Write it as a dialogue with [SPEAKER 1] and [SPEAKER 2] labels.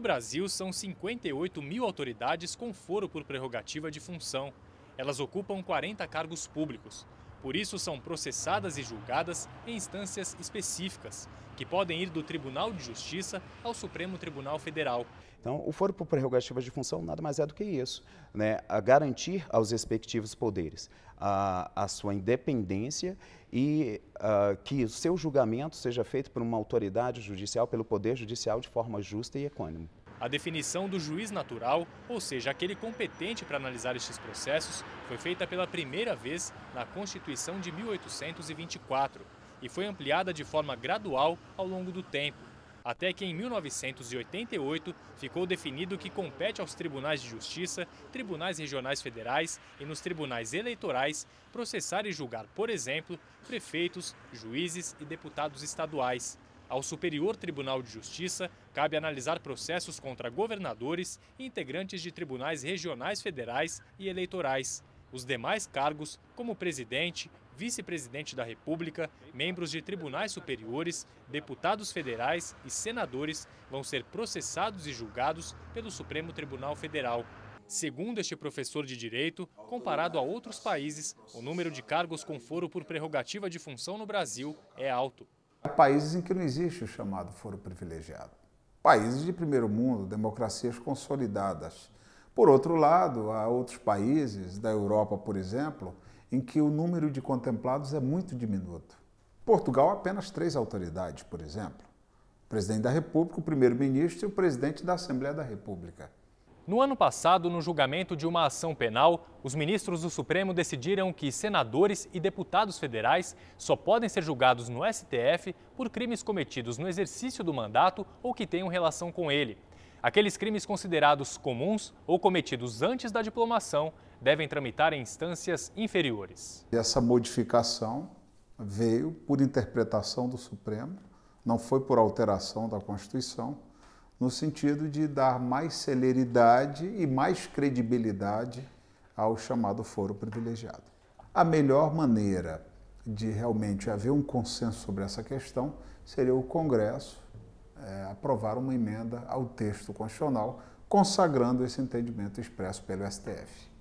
[SPEAKER 1] Brasil, são 58 mil autoridades com foro por prerrogativa de função. Elas ocupam 40 cargos públicos. Por isso, são processadas e julgadas em instâncias específicas, que podem ir do Tribunal de Justiça ao Supremo Tribunal Federal.
[SPEAKER 2] Então, o foro por prerrogativa de função nada mais é do que isso, né? A garantir aos respectivos poderes a sua independência e que o seu julgamento seja feito por uma autoridade judicial, pelo Poder Judicial, de forma justa e equânime.
[SPEAKER 1] A definição do juiz natural, ou seja, aquele competente para analisar estes processos, foi feita pela primeira vez na Constituição de 1824 e foi ampliada de forma gradual ao longo do tempo, até que em 1988 ficou definido que compete aos tribunais de justiça, tribunais regionais federais e nos tribunais eleitorais processar e julgar, por exemplo, prefeitos, juízes e deputados estaduais. Ao Superior Tribunal de Justiça, cabe analisar processos contra governadores e integrantes de tribunais regionais federais e eleitorais. Os demais cargos, como presidente, vice-presidente da República, membros de tribunais superiores, deputados federais e senadores, vão ser processados e julgados pelo Supremo Tribunal Federal. Segundo este professor de Direito, comparado a outros países, o número de cargos com foro por prerrogativa de função no Brasil é alto.
[SPEAKER 3] Há países em que não existe o chamado foro privilegiado. Países de primeiro mundo, democracias consolidadas. Por outro lado, há outros países, da Europa, por exemplo, em que o número de contemplados é muito diminuto. Portugal, apenas 3 autoridades, por exemplo. O presidente da República, o primeiro-ministro e o presidente da Assembleia da República.
[SPEAKER 1] No ano passado, no julgamento de uma ação penal, os ministros do Supremo decidiram que senadores e deputados federais só podem ser julgados no STF por crimes cometidos no exercício do mandato ou que tenham relação com ele. Aqueles crimes considerados comuns ou cometidos antes da diplomação devem tramitar em instâncias inferiores.
[SPEAKER 3] Essa modificação veio por interpretação do Supremo, não foi por alteração da Constituição, no sentido de dar mais celeridade e mais credibilidade ao chamado foro privilegiado. A melhor maneira de realmente haver um consenso sobre essa questão seria o Congresso aprovar uma emenda ao texto constitucional consagrando esse entendimento expresso pelo STF.